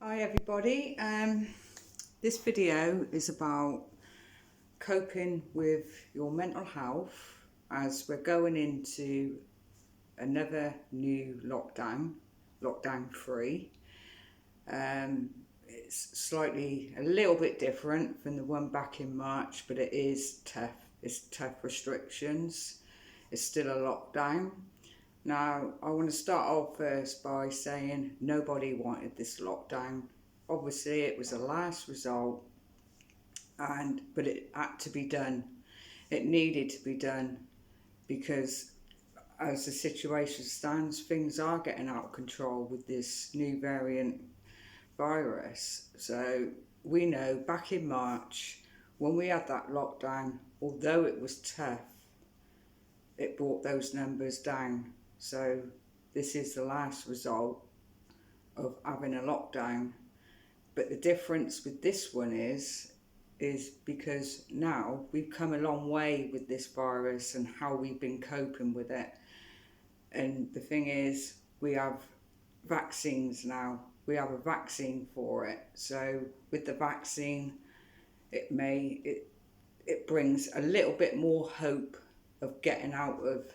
Hi everybody, this video is about coping with your mental health as we're going into another new lockdown 3. It's a little bit different from the one back in March, but it is tough. It's tough restrictions. It's still a lockdown. Now, I want to start off first by saying nobody wanted this lockdown. Obviously, it was a last result, but it had to be done. It needed to be done because as the situation stands, things are getting out of control with this new variant virus. So we know back in March, when we had that lockdown, although it was tough, it brought those numbers down. So this is the last result of having a lockdown. But the difference with this one is because now we've come a long way with this virus and how we've been coping with it. And the thing is, we have vaccines now. We have a vaccine for it. So with the vaccine, it brings a little bit more hope of getting out of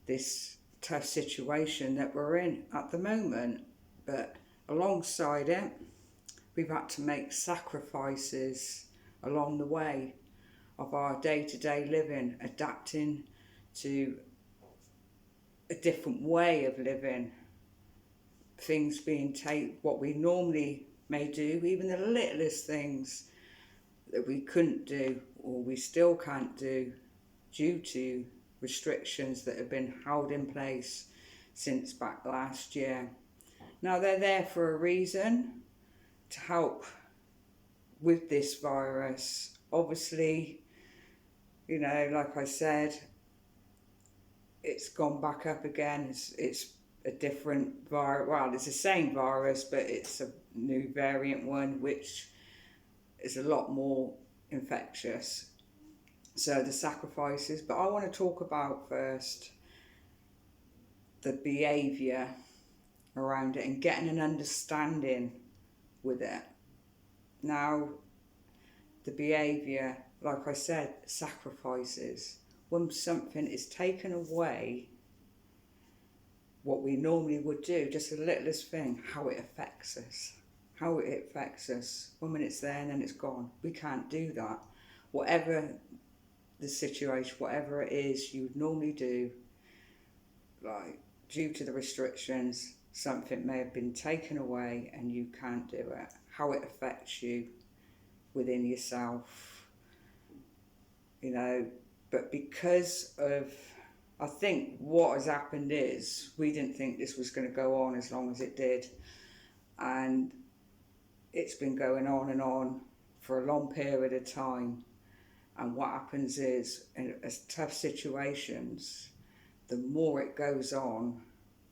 this tough situation that we're in at the moment. But alongside it, we've had to make sacrifices along the way of our day-to-day living, adapting to a different way of living, things being what we normally may do, even the littlest things that we couldn't do or we still can't do due to restrictions that have been held in place since back last year. Now, they're there for a reason, to help with this virus. Obviously, like I said, it's gone back up again. It's a different virus. Well, it's the same virus, but it's a new variant one, which is a lot more infectious. So the sacrifices, but I want to talk about first the behaviour around it and getting an understanding with it. Now, the behaviour, like I said, sacrifices. When something is taken away, what we normally would do, just the littlest thing, how it affects us. One minute it's there and then it's gone. We can't do that. Whatever the situation, whatever it is you would normally do, like due to the restrictions, something may have been taken away and you can't do it. How it affects you within yourself, but because of, I think what has happened is we didn't think this was going to go on as long as it did, and it's been going on and on for a long period of time. And what happens is, in tough situations, the more it goes on,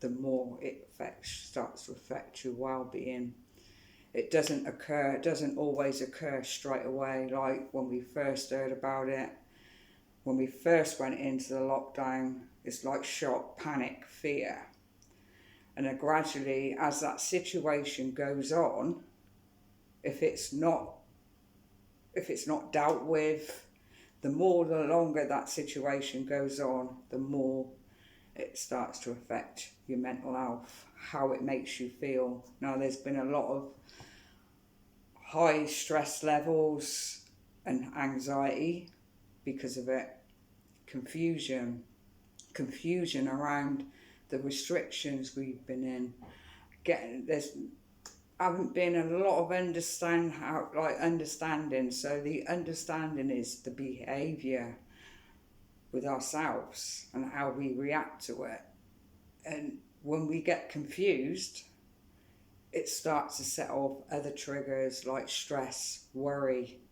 the more it starts to affect your well-being. It doesn't always occur straight away, like when we first heard about it. When we first went into the lockdown, it's like shock, panic, fear. And then gradually, as that situation goes on, if it's not dealt with, the longer that situation goes on, the more it starts to affect your mental health, how it makes you feel. Now, there's been a lot of high stress levels and anxiety because of it, confusion around the restrictions we've been in. Haven't been a lot of understanding. So the understanding is the behaviour with ourselves and how we react to it. And when we get confused, it starts to set off other triggers like stress, worry,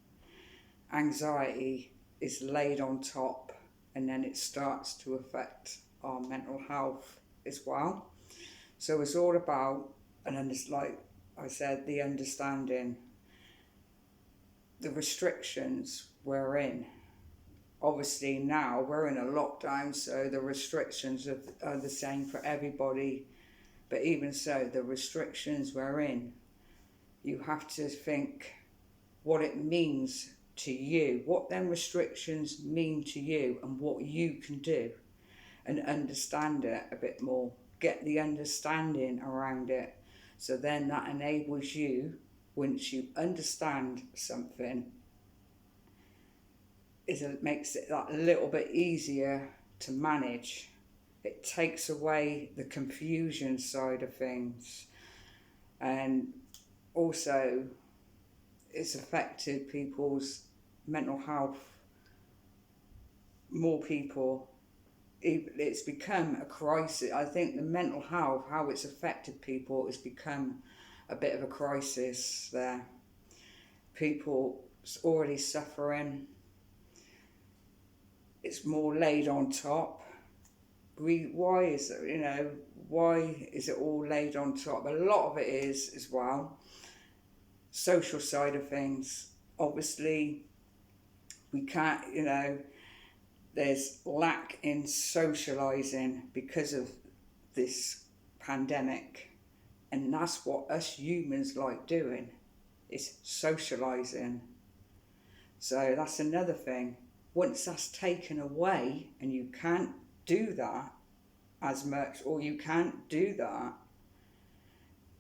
anxiety is laid on top, and then it starts to affect our mental health as well. So it's all about, like I said, the understanding, the restrictions we're in. Obviously now we're in a lockdown, so the restrictions are the same for everybody. But even so, the restrictions we're in you have to think what it means to you, what them restrictions mean to you and what you can do, and understand it a bit more, get the understanding around it. So then that enables you, once you understand something, it makes it that little bit easier to manage. It takes away the confusion side of things, and also it's affected people's mental health. More people, it's become a crisis. I think the mental health, how it's affected people, has become a bit of a crisis there. People already suffering, it's more laid on top. Why is it all laid on top? A lot of it is as well social side of things. Obviously we can't, there's lack in socializing because of this pandemic, and that's what us humans like doing, is socializing. So that's another thing. Once that's taken away and you can't do that as much, or you can't do that,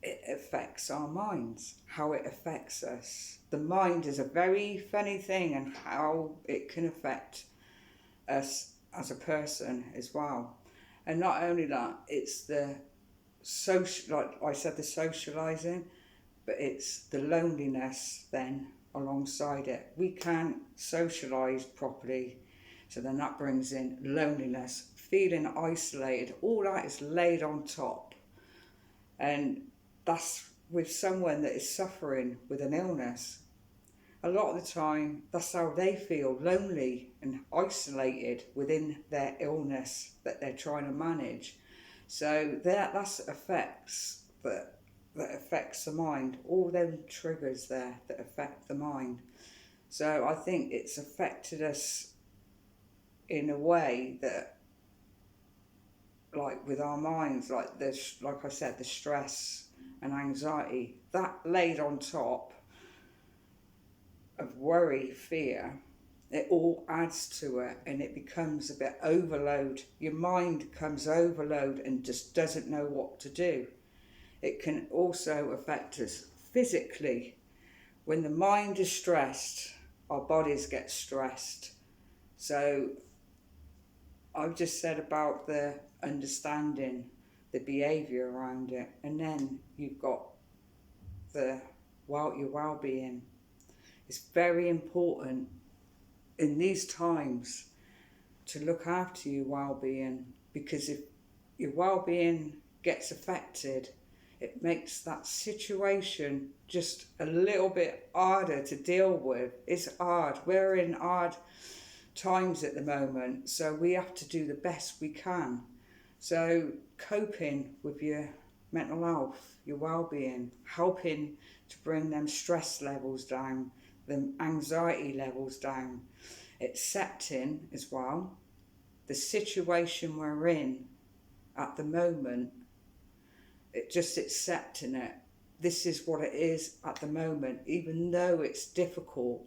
it affects our minds, how it affects us. The mind is a very funny thing, and how it can affect us as a person as well. And not only that, it's the social, like I said, the socializing, but it's the loneliness then alongside it. We can't socialize properly, so then that brings in loneliness, feeling isolated. All that is laid on top, and that's with someone that is suffering with an illness. A lot of the time, that's how they feel, lonely and isolated within their illness that they're trying to manage. So that's effects that affects the mind, all them triggers there that affect the mind. So I think it's affected us in a way that, like with our minds, like this, like I said, the stress and anxiety, that laid on top of worry, fear, it all adds to it, and it becomes a bit overload. Your mind becomes overload and just doesn't know what to do. It can also affect us physically. When the mind is stressed, our bodies get stressed. So I've just said about the understanding, the behaviour around it, and then you've got your well-being. It's very important in these times to look after your well-being, because if your well-being gets affected, it makes that situation just a little bit harder to deal with. It's hard. We're in hard times at the moment, so we have to do the best we can. So coping with your mental health, your well-being, helping to bring them stress levels down, the anxiety levels down, accepting as well the situation we're in at the moment. Just accepting it. This is what it is at the moment. Even though it's difficult,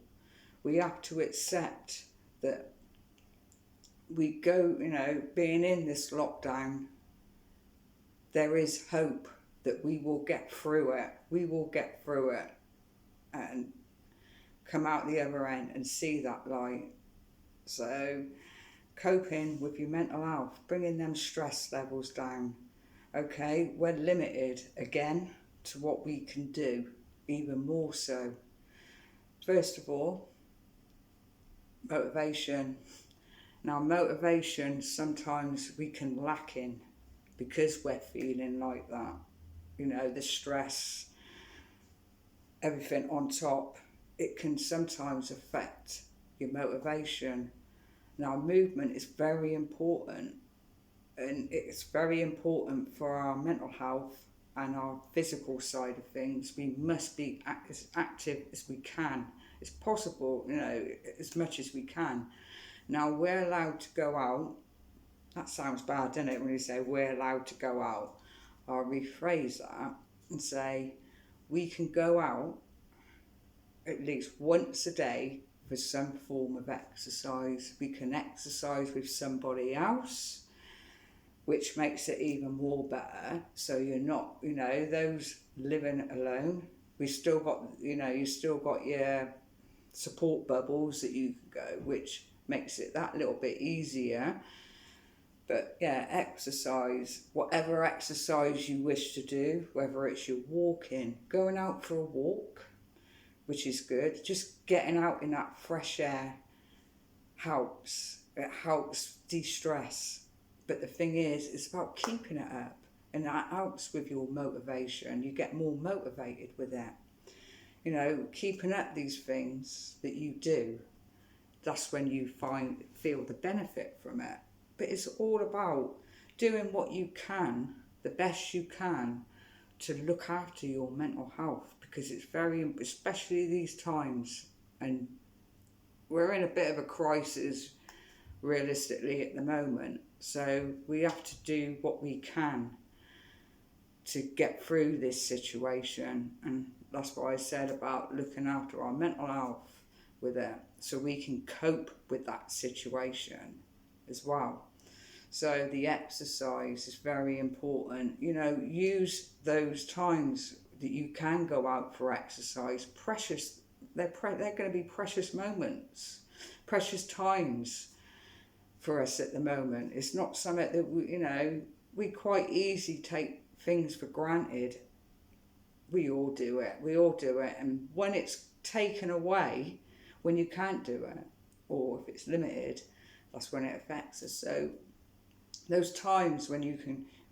we have to accept that we go, being in this lockdown, there is hope that we will get through it. We will get through it and come out the other end and see that light. So coping with your mental health, bringing them stress levels down. Okay, we're limited again to what we can do, even more so. First of all, motivation. Now, motivation, sometimes we can lack in because we're feeling like that. The stress, everything on top, it can sometimes affect your motivation. Now, movement is very important, and it's very important for our mental health and our physical side of things. We must be as active as we can, as possible, as much as we can. Now, we're allowed to go out. That sounds bad, doesn't it, when you say we're allowed to go out? I'll rephrase that and say we can go out at least once a day for some form of exercise. We can exercise with somebody else, which makes it even more better. So you're not, those living alone, we still got, you still got your support bubbles that you can go, which makes it that little bit easier. But yeah, exercise, whatever exercise you wish to do, whether it's your walking, going out for a walk, which is good, just getting out in that fresh air helps. It helps de-stress. But the thing is, it's about keeping it up, and that helps with your motivation. You get more motivated with it. Keeping up these things that you do, that's when you feel the benefit from it. But it's all about doing what you can, the best you can, to look after your mental health, because it's very, especially these times, and we're in a bit of a crisis realistically at the moment. So we have to do what we can to get through this situation, and that's what I said about looking after our mental health with it, so we can cope with that situation as well. So the exercise is very important. Use those times that you can go out for exercise. Precious, they're going to be precious moments, precious times for us at the moment. It's not something that we quite easily take things for granted. We all do it, and when it's taken away, when you can't do it, or if it's limited, that's when it affects us. So those times when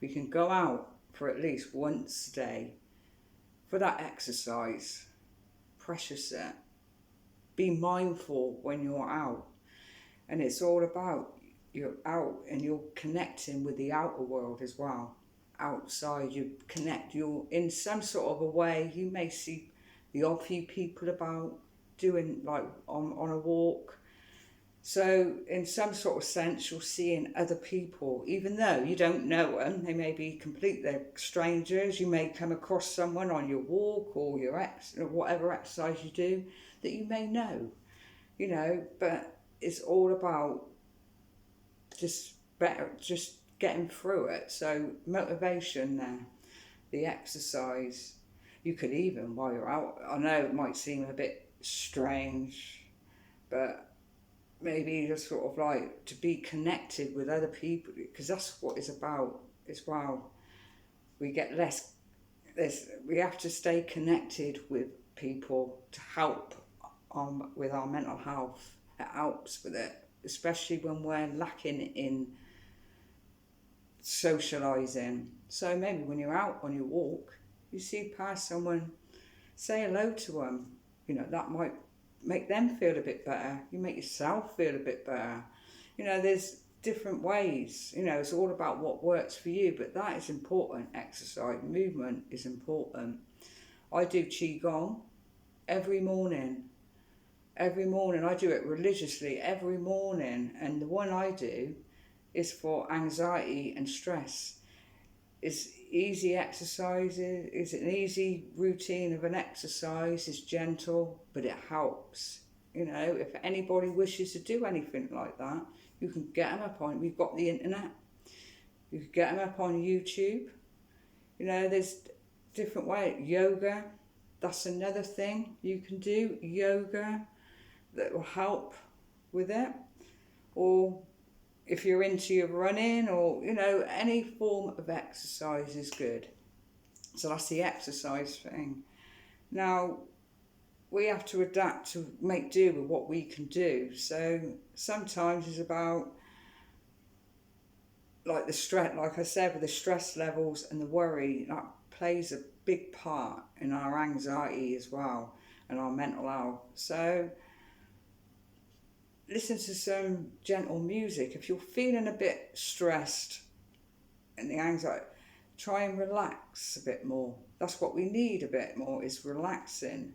we can go out for at least once a day for that exercise, precious it. Be mindful when you're out, and it's all about you're out and you're connecting with the outer world as well. Outside, you're in some sort of a way. You may see the odd few people about doing like on a walk. So in some sort of sense, you're seeing other people, even though you don't know them. They may be they're strangers. You may come across someone on your walk or whatever exercise you do that you may know, but it's all about just getting through it. So motivation there, the exercise. You could even, while you're out, I know it might seem a bit strange, but maybe just sort of like to be connected with other people, because that's what it's about as well. We get we have to stay connected with people to help with our mental health. It helps with it, especially when we're lacking in socialising. So maybe when you're out on your walk, you see past someone, say hello to them. That might make them feel a bit better. You make yourself feel a bit better. There's different ways. It's all about what works for you, but that is important. Exercise, movement is important. I do Qigong every morning. I do it religiously every morning, and the one I do is for anxiety and stress. It's easy exercises. It's an easy routine of an exercise. It's gentle, but it helps. If anybody wishes to do anything like that, you can get them up on. We've got the internet. You can get them up on YouTube. There's different ways. Yoga, that's another thing you can do. Yoga that will help with it. Or if you're into your running, or any form of exercise is good. So that's the exercise thing. Now we have to adapt to make do with what we can do. So sometimes it's about like the stress, like I said, with the stress levels and the worry, that plays a big part in our anxiety as well and our mental health. So listen to some gentle music. If you're feeling a bit stressed and the anxiety, try and relax a bit more. That's what we need a bit more, is relaxing,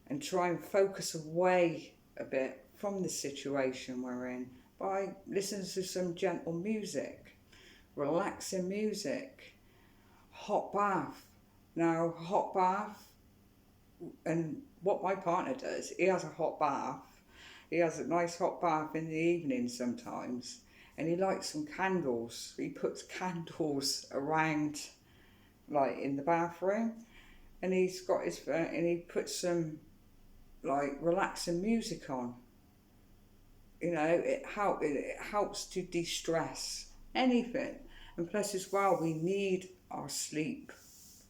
and try and focus away a bit from the situation we're in by listening to some gentle music, relaxing music. Hot bath. Now, hot bath And what my partner does, he has a hot bath. He has a nice hot bath in the evening sometimes, and he lights some candles. He puts candles around, like in the bathroom, and he's got his and he puts some like relaxing music on. You know, it helps to de-stress anything, and plus as well, we need our sleep.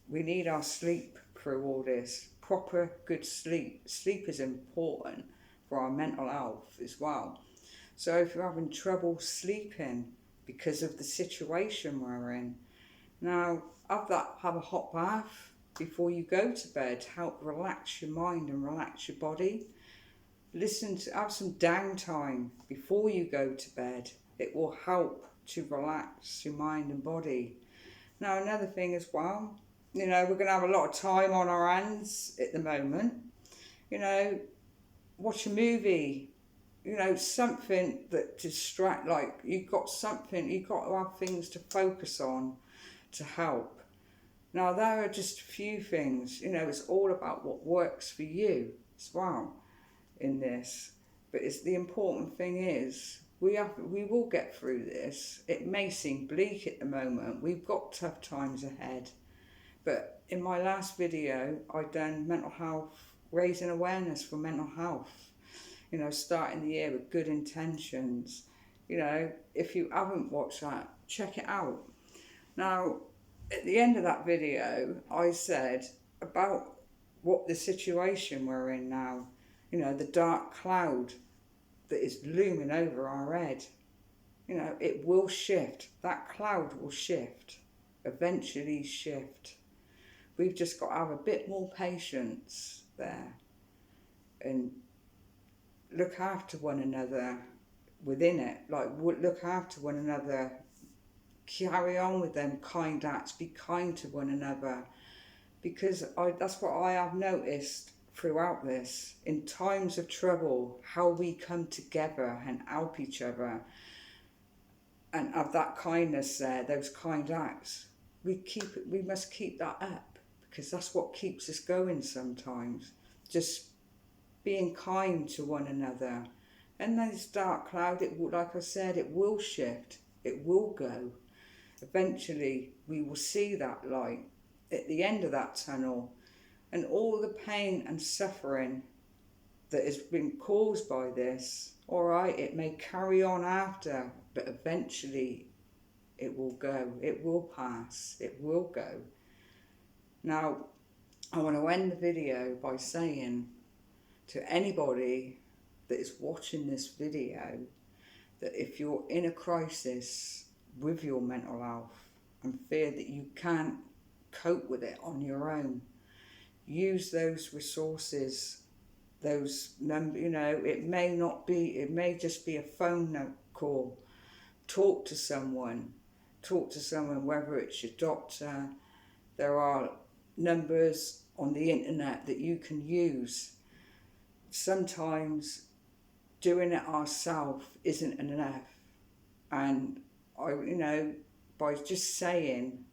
We need our sleep through all this. Proper good sleep. Sleep is important for our mental health as well. So if you're having trouble sleeping because of the situation we're in, now have a hot bath before you go to bed. Help relax your mind and relax your body. Have some downtime before you go to bed. It will help to relax your mind and body. Now another thing as well, you know, we're going to have a lot of time on our hands at the moment. You know, watch a movie, you know, something that distract, like you've got to have things to focus on to help. Now there are just a few things, you know, it's all about what works for you as well in this. But it's the important thing is we will get through this. It may seem bleak at the moment. We've got tough times ahead. But in my last video, I done mental health, raising awareness for mental health. You know, starting the year with good intentions. You know, if you haven't watched that, check it out. Now, at the end of that video, I said about what the situation we're in now. You know, the dark cloud that is looming over our head. You know, it will shift. That cloud will shift. Eventually shift. We've just got to have a bit more patience there and look after one another within it. Like, look after one another. Carry on with them kind acts. Be kind to one another. Because that's what I have noticed throughout this. In times of trouble, how we come together and help each other and have that kindness there, those kind acts. We must keep that up, because that's what keeps us going sometimes. Just being kind to one another. And then this dark cloud, like I said, it will shift. It will go. Eventually, we will see that light at the end of that tunnel, and all the pain and suffering that has been caused by this, all right, it may carry on after, but eventually it will go. It will pass. It will go. Now, I want to end the video by saying to anybody that is watching this video that if you're in a crisis with your mental health and fear that you can't cope with it on your own, use those resources, those numbers. You know, it may just be a phone call. Talk to someone, whether it's your doctor. There are numbers on the internet that you can use. Sometimes doing it ourselves isn't enough, and by just saying,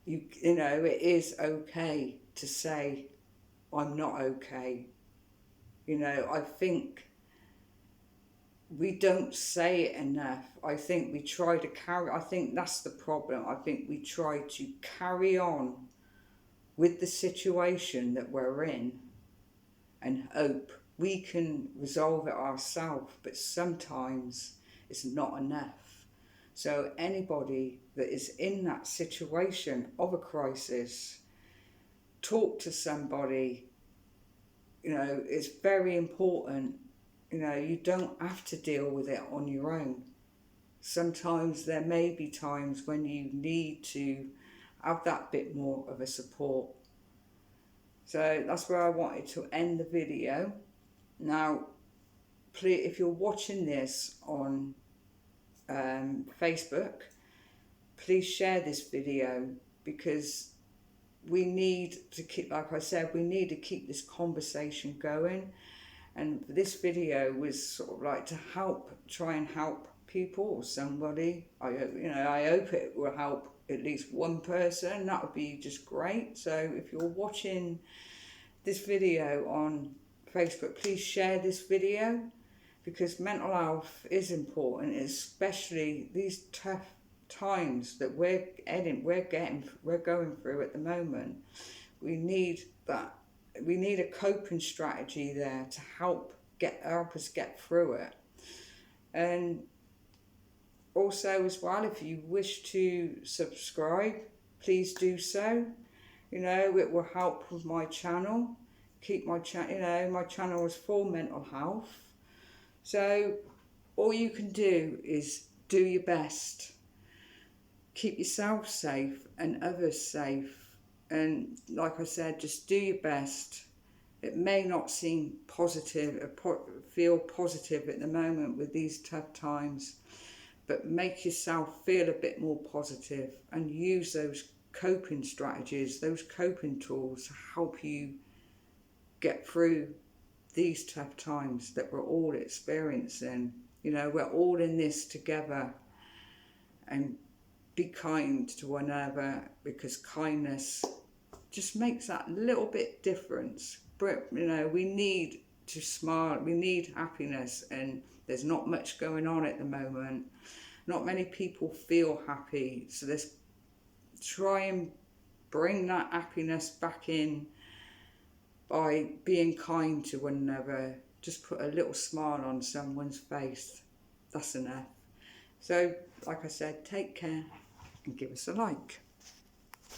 you know, it is okay to say, I'm not okay. You know, I think we don't say it enough. I think we try to I think that's the problem. I think we try to carry on with the situation that we're in and hope we can resolve it ourselves, but sometimes it's not enough. So anybody that is in that situation of a crisis, talk to somebody. You know, it's very important. You know, you don't have to deal with it on your own. Sometimes there may be times when you need to have that bit more of a support. So that's where I wanted to end the video. Now, please, if you're watching this on Facebook, please share this video, because we need to keep, like I said, we need to keep this conversation going. And this video was sort of like to try and help people or somebody. I hope it will help at least one person. That would be just great. So if you're watching this video on Facebook, please share this video, because mental health is important, especially these tough times that we're going through at the moment. We need that. We need a coping strategy there to help us get through it. And also as well, if you wish to subscribe, please do so. You know, it will help with my channel. Keep my channel, you know, my channel is for mental health. So all you can do is do your best. Keep yourself safe and others safe. And like I said, just do your best. It may not seem positive, feel positive at the moment with these tough times, but make yourself feel a bit more positive and use those coping strategies, those coping tools to help you get through these tough times that we're all experiencing. You know, we're all in this together, and be kind to one another, because kindness just makes that little bit difference. But, you know, we need to smile, we need happiness, and there's not much going on at the moment. Not many people feel happy, so let's try and bring that happiness back in by being kind to one another. Just put a little smile on someone's face. That's enough. So, like I said, take care and give us a like.